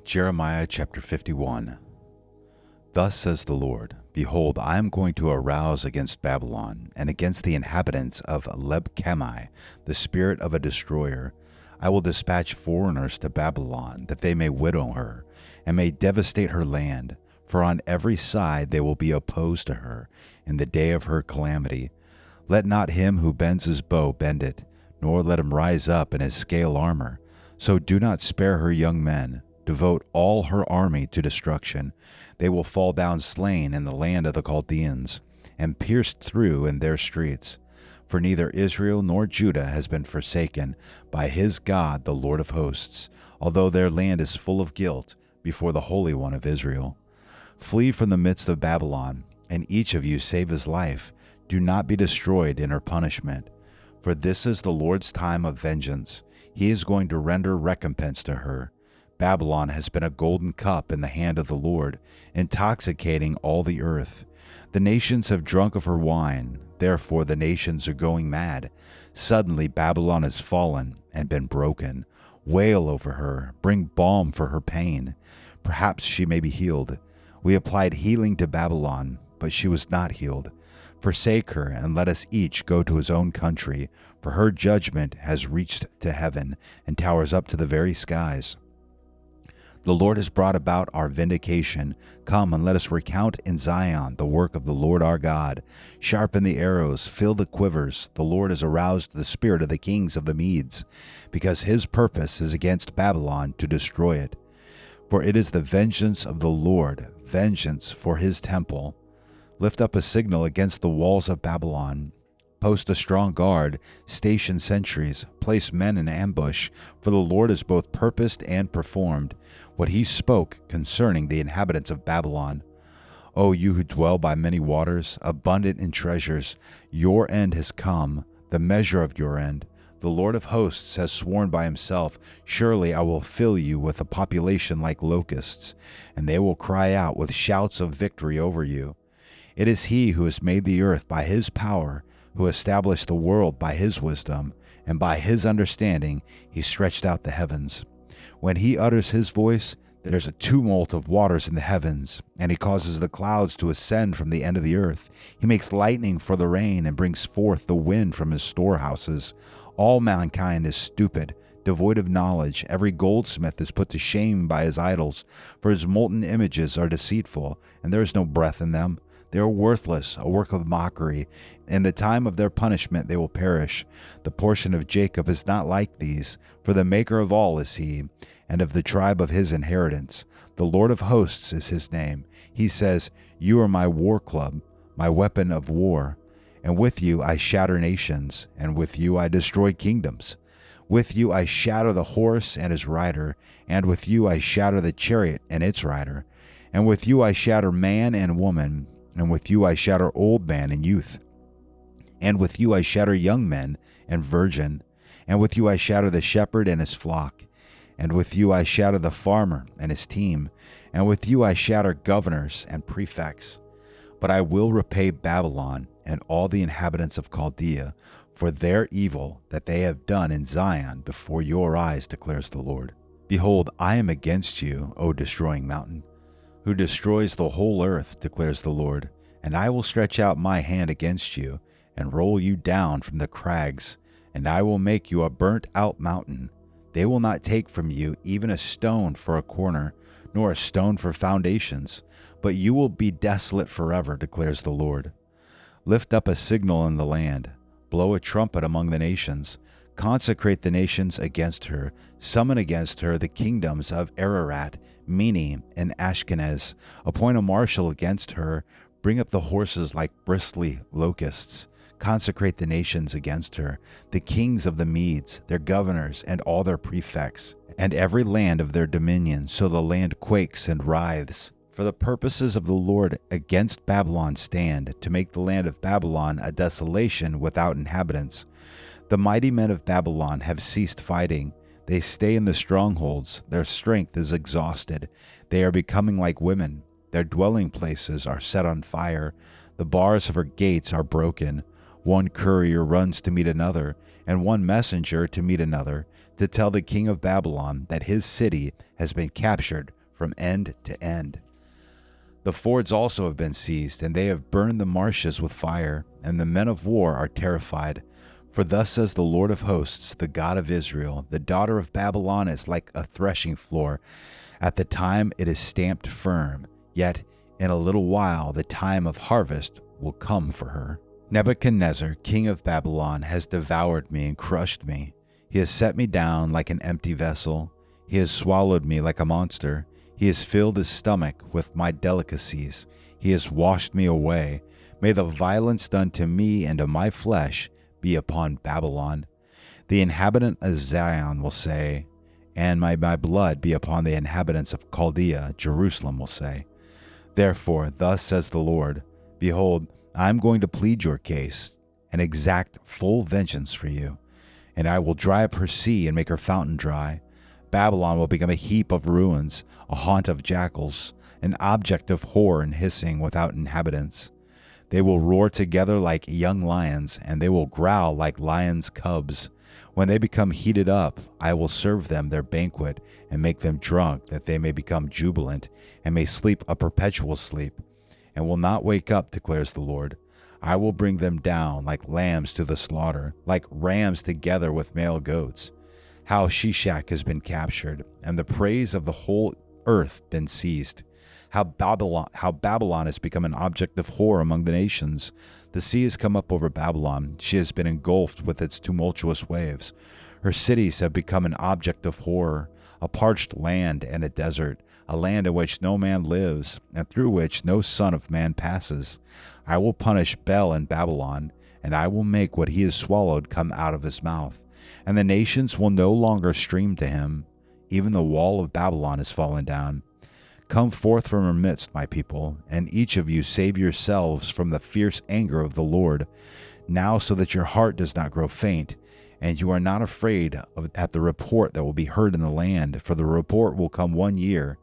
Jeremiah chapter 51. Thus says the Lord, Behold, I am going to arouse against Babylon, and against the inhabitants of Leb-Kamai, the spirit of a destroyer. I will dispatch foreigners to Babylon, that they may widow her, and may devastate her land. For on every side they will be opposed to her, in the day of her calamity. Let not him who bends his bow bend it, nor let him rise up in his scale armor. So do not spare her young men. Devote all her army to destruction. They will fall down slain in the land of the Chaldeans, and pierced through in their streets. For neither Israel nor Judah has been forsaken by his God, the Lord of hosts, although their land is full of guilt before the Holy One of Israel. Flee from the midst of Babylon, and each of you save his life. Do not be destroyed in her punishment. For this is the Lord's time of vengeance. He is going to render recompense to her. Babylon has been a golden cup in the hand of the Lord, intoxicating all the earth. The nations have drunk of her wine, therefore the nations are going mad. Suddenly Babylon has fallen and been broken. Wail over her, bring balm for her pain. Perhaps she may be healed. We applied healing to Babylon, but she was not healed. Forsake her, and let us each go to his own country, for her judgment has reached to heaven, and towers up to the very skies. The Lord has brought about our vindication. Come and let us recount in Zion the work of the Lord our God. Sharpen the arrows, fill the quivers. The Lord has aroused the spirit of the kings of the Medes, because his purpose is against Babylon to destroy it. For it is the vengeance of the Lord, vengeance for his temple. Lift up a signal against the walls of Babylon. Post a strong guard, station sentries, place men in ambush, for the Lord has both purposed and performed what he spoke concerning the inhabitants of Babylon. O you who dwell by many waters, abundant in treasures, your end has come, the measure of your end. The Lord of hosts has sworn by himself, Surely I will fill you with a population like locusts, and they will cry out with shouts of victory over you. It is he who has made the earth by his power, who established the world by his wisdom, and by his understanding he stretched out the heavens. When he utters his voice, there's a tumult of waters in the heavens, and he causes the clouds to ascend from the end of the earth. He makes lightning for the rain, and brings forth the wind from his storehouses. All mankind is stupid, devoid of knowledge. Every goldsmith is put to shame by his idols, for his molten images are deceitful, and there is no breath in them. They are worthless, a work of mockery. In the time of their punishment they will perish. The portion of Jacob is not like these, for the maker of all is he, and of the tribe of his inheritance. The Lord of hosts is his name. He says, You are my war club, my weapon of war. And with you I shatter nations, and with you I destroy kingdoms. With you I shatter the horse and his rider, and with you I shatter the chariot and its rider. And with you I shatter man and woman, and with you I shatter old man and youth. And with you I shatter young men and virgin. And with you I shatter the shepherd and his flock. And with you I shatter the farmer and his team. And with you I shatter governors and prefects. But I will repay Babylon and all the inhabitants of Chaldea for their evil that they have done in Zion before your eyes, declares the Lord. Behold, I am against you, O destroying mountain, who destroys the whole earth, declares the Lord. And I will stretch out my hand against you, and roll you down from the crags, and I will make you a burnt-out mountain. They will not take from you even a stone for a corner, nor a stone for foundations, but you will be desolate forever, declares the Lord. Lift up a signal in the land, blow a trumpet among the nations, consecrate the nations against her, summon against her the kingdoms of Ararat, Mene, and Ashkenaz. Appoint a marshal against her, bring up the horses like bristly locusts. Consecrate the nations against her, the kings of the Medes, their governors, and all their prefects, and every land of their dominion, so the land quakes and writhes. For the purposes of the Lord against Babylon stand, to make the land of Babylon a desolation without inhabitants. The mighty men of Babylon have ceased fighting. They stay in the strongholds. Their strength is exhausted. They are becoming like women. Their dwelling places are set on fire. The bars of her gates are broken. One courier runs to meet another, and one messenger to meet another, to tell the king of Babylon that his city has been captured from end to end. The fords also have been seized, and they have burned the marshes with fire, and the men of war are terrified. For thus says the Lord of hosts, the God of Israel, the daughter of Babylon is like a threshing floor. At the time it is stamped firm, yet in a little while the time of harvest will come for her. Nebuchadnezzar, king of Babylon, has devoured me and crushed me. He has set me down like an empty vessel. He has swallowed me like a monster. He has filled his stomach with my delicacies. He has washed me away. May the violence done to me and to my flesh be upon Babylon. The inhabitant of Zion will say, and my blood be upon the inhabitants of Chaldea, Jerusalem will say. Therefore, thus says the Lord, behold, I am going to plead your case and exact full vengeance for you, and I will dry up her sea and make her fountain dry. Babylon will become a heap of ruins, a haunt of jackals, an object of horror and hissing without inhabitants. They will roar together like young lions, and they will growl like lions' cubs. When they become heated up, I will serve them their banquet and make them drunk, that they may become jubilant and may sleep a perpetual sleep, and will not wake up, declares the Lord. I will bring them down like lambs to the slaughter, like rams together with male goats. How Shishak has been captured, and the praise of the whole earth been seized. How Babylon has become an object of horror among the nations. The sea has come up over Babylon. She has been engulfed with its tumultuous waves. Her cities have become an object of horror, a parched land and a desert, a land in which no man lives, and through which no son of man passes. I will punish Bel in Babylon, and I will make what he has swallowed come out of his mouth, and the nations will no longer stream to him. Even the wall of Babylon is fallen down. Come forth from her midst, my people, and each of you save yourselves from the fierce anger of the Lord, now so that your heart does not grow faint, and you are not afraid at the report that will be heard in the land, for the report will come 1 year,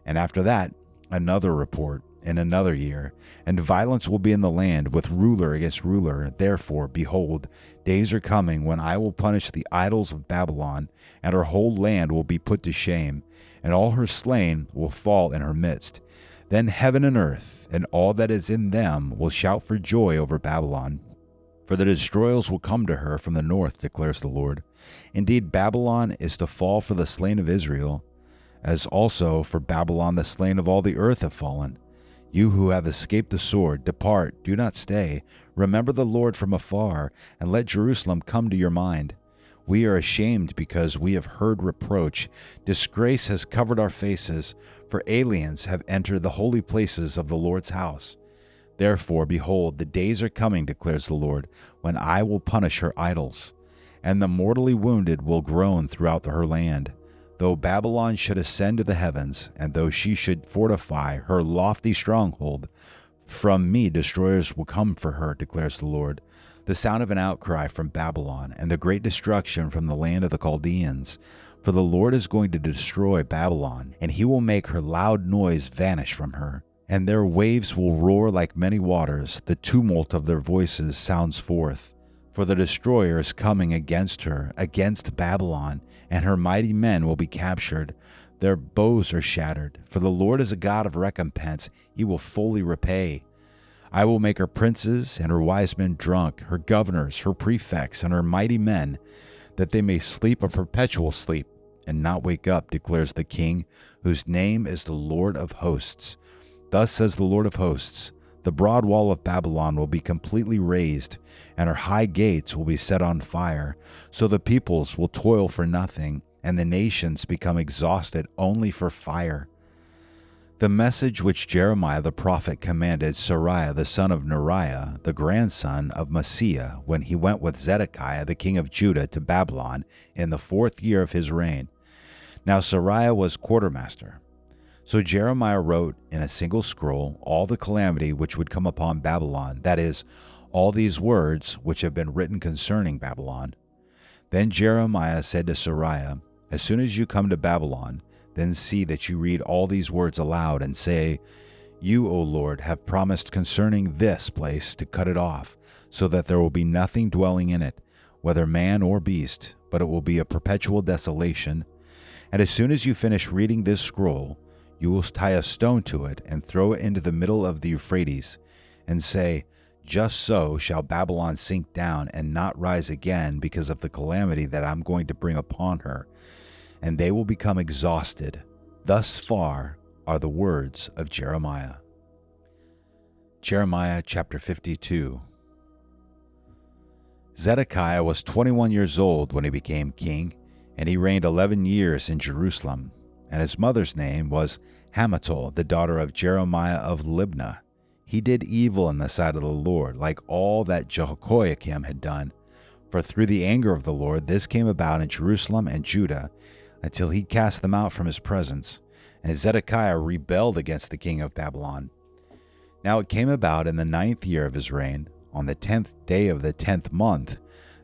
and after that another report in another year, and violence will be in the land with ruler against ruler. Therefore, behold, days are coming when I will punish the idols of Babylon, and her whole land will be put to shame, and all her slain will fall in her midst. Then heaven and earth, and all that is in them, will shout for joy over Babylon. For the destroyers will come to her from the north, declares the Lord. Indeed, Babylon is to fall for the slain of Israel, as also for Babylon the slain of all the earth have fallen. You who have escaped the sword, depart, do not stay. Remember the Lord from afar, and let Jerusalem come to your mind. We are ashamed because we have heard reproach. Disgrace has covered our faces, for aliens have entered the holy places of the Lord's house. Therefore, behold, the days are coming, declares the Lord, when I will punish her idols, and the mortally wounded will groan throughout her land. Though Babylon should ascend to the heavens, and though she should fortify her lofty stronghold, from me destroyers will come for her, declares the Lord. The sound of an outcry from Babylon, and the great destruction from the land of the Chaldeans. For the Lord is going to destroy Babylon, and he will make her loud noise vanish from her. And their waves will roar like many waters, the tumult of their voices sounds forth. For the destroyer is coming against her, against Babylon, and her mighty men will be captured. Their bows are shattered, for the Lord is a God of recompense, he will fully repay. I will make her princes and her wise men drunk, her governors, her prefects, and her mighty men, that they may sleep a perpetual sleep, and not wake up, declares the King, whose name is the Lord of hosts. Thus says the Lord of hosts, the broad wall of Babylon will be completely razed, and her high gates will be set on fire, so the peoples will toil for nothing, and the nations become exhausted only for fire. The message which Jeremiah the prophet commanded Seraiah the son of Neriah, the grandson of Maaseiah, when he went with Zedekiah the king of Judah to Babylon in the 4th year of his reign. Now Seraiah was quartermaster. So Jeremiah wrote in a single scroll all the calamity which would come upon Babylon, that is, all these words which have been written concerning Babylon. Then Jeremiah said to Seraiah, as soon as you come to Babylon, then see that you read all these words aloud and say, You, O Lord, have promised concerning this place to cut it off. so that there will be nothing dwelling in it, whether man or beast, but it will be a perpetual desolation. And as soon as you finish reading this scroll, you will tie a stone to it and throw it into the middle of the Euphrates, and say, just so shall Babylon sink down and not rise again because of the calamity that I'm going to bring upon her, and they will become exhausted. Thus far are the words of Jeremiah. Jeremiah chapter 52. Zedekiah was 21 years old when he became king, and he reigned 11 years in Jerusalem. And his mother's name was Hamutal, the daughter of Jeremiah of Libnah. He did evil in the sight of the Lord, like all that Jehoiakim had done. For through the anger of the Lord this came about in Jerusalem and Judah, until he cast them out from his presence. And Zedekiah rebelled against the king of Babylon. Now it came about in the 9th year of his reign, on the 10th day of the 10th month,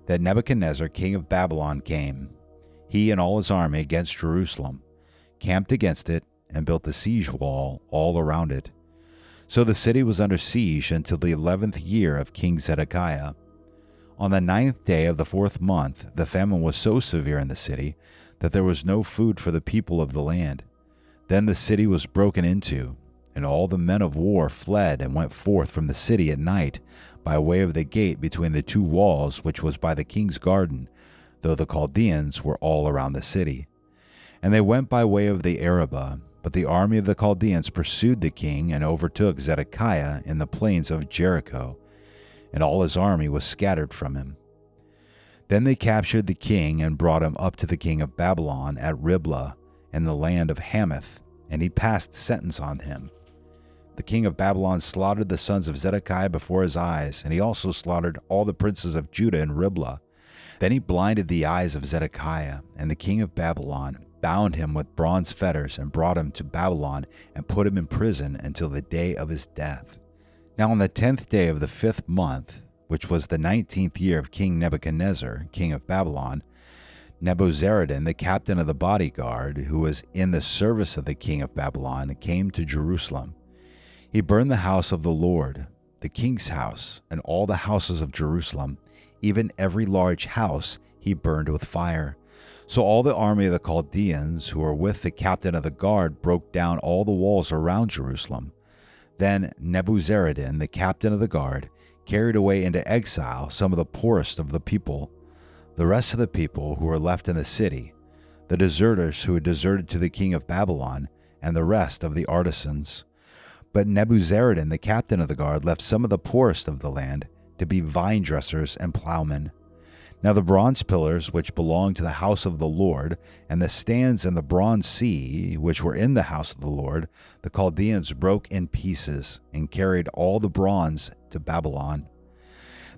that Nebuchadnezzar king of Babylon came, he and all his army, against Jerusalem, camped against it, and built a siege wall all around it. So the city was under siege until the 11th year of King Zedekiah. On the 9th day of the 4th month, the famine was so severe in the city that there was no food for the people of the land. Then the city was broken into, and all the men of war fled and went forth from the city at night by way of the gate between the two walls which was by the king's garden, though the Chaldeans were all around the city. And they went by way of the Arabah, but the army of the Chaldeans pursued the king and overtook Zedekiah in the plains of Jericho, and all his army was scattered from him. Then they captured the king and brought him up to the king of Babylon at Riblah in the land of Hamath, and he passed sentence on him. The king of Babylon slaughtered the sons of Zedekiah before his eyes, and he also slaughtered all the princes of Judah in Riblah. Then he blinded the eyes of Zedekiah, and the king of Babylon bound him with bronze fetters and brought him to Babylon and put him in prison until the day of his death. Now on the 10th day of the 5th month, which was the 19th year of King Nebuchadnezzar, king of Babylon, Nebuzaradan, the captain of the bodyguard, who was in the service of the king of Babylon, came to Jerusalem. He burned the house of the Lord, the king's house, and all the houses of Jerusalem, even every large house he burned with fire. So all the army of the Chaldeans who were with the captain of the guard broke down all the walls around Jerusalem. Then Nebuzaradan, the captain of the guard, carried away into exile some of the poorest of the people. The rest of the people who were left in the city, the deserters who had deserted to the king of Babylon, and the rest of the artisans. But Nebuzaradan, the captain of the guard, left some of the poorest of the land to be vine dressers and plowmen. Now the bronze pillars which belonged to the house of the Lord, and the stands and the bronze sea which were in the house of the Lord, the Chaldeans broke in pieces, and carried all the bronze to Babylon.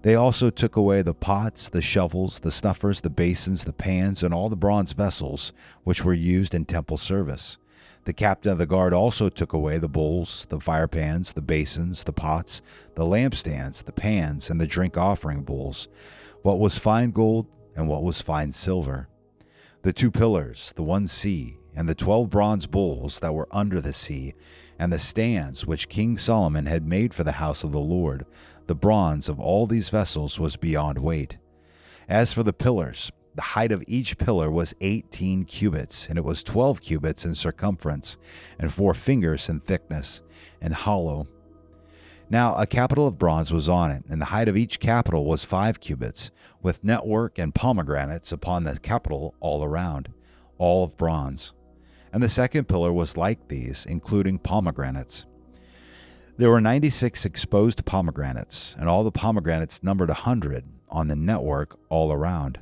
They also took away the pots, the shovels, the snuffers, the basins, the pans, and all the bronze vessels which were used in temple service. The captain of the guard also took away the bowls, the firepans, the basins, the pots, the lampstands, the pans, and the drink offering bowls, what was fine gold and what was fine silver. The 2 pillars, the 1 sea, and the 12 bronze bowls that were under the sea, and the stands which King Solomon had made for the house of the Lord, the bronze of all these vessels was beyond weight. As for the pillars, the height of each pillar was 18 cubits, and it was 12 cubits in circumference, and 4 fingers in thickness, and hollow. Now a capital of bronze was on it, and the height of each capital was 5 cubits, with network and pomegranates upon the capital all around, all of bronze. And the second pillar was like these, including pomegranates. There were 96 exposed pomegranates, and all the pomegranates numbered 100 on the network all around.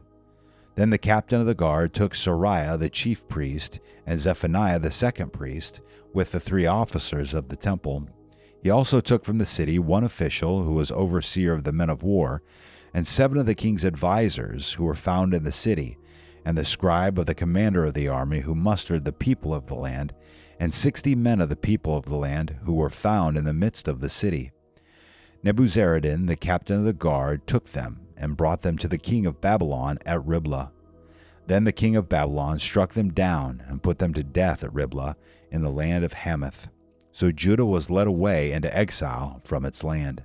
Then the captain of the guard took Sariah the chief priest, and Zephaniah the second priest, with the 3 officers of the temple. He also took from the city 1 official who was overseer of the men of war, and 7 of the king's advisers who were found in the city, and the scribe of the commander of the army who mustered the people of the land, and 60 men of the people of the land who were found in the midst of the city. Nebuzaradan, the captain of the guard, took them and brought them to the king of Babylon at Riblah. Then the king of Babylon struck them down and put them to death at Riblah in the land of Hamath. So Judah was led away into exile from its land.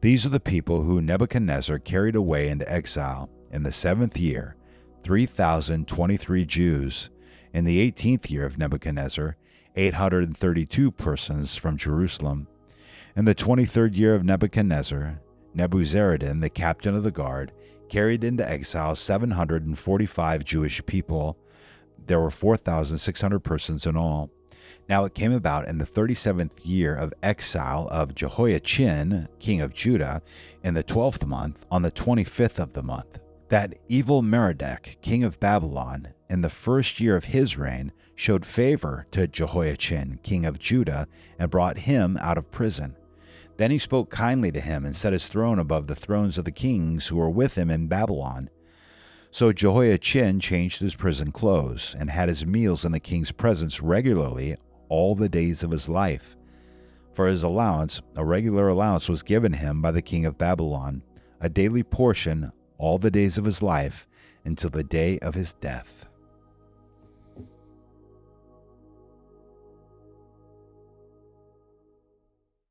These are the people who Nebuchadnezzar carried away into exile in the 7th year, 3,023 Jews. In the 18th year of Nebuchadnezzar, 832 persons from Jerusalem. In the 23rd year of Nebuchadnezzar, Nebuzaradan, the captain of the guard, carried into exile 745 Jewish people. There were 4,600 persons in all. Now it came about in the 37th year of exile of Jehoiachin, king of Judah, in the 12th month, on the 25th of the month, that evil Merodach, king of Babylon, in the 1st year of his reign, showed favor to Jehoiachin, king of Judah, and brought him out of prison. Then he spoke kindly to him and set his throne above the thrones of the kings who were with him in Babylon. So Jehoiachin changed his prison clothes and had his meals in the king's presence regularly all the days of his life. For his allowance, a regular allowance was given him by the king of Babylon, a daily portion all the days of his life until the day of his death.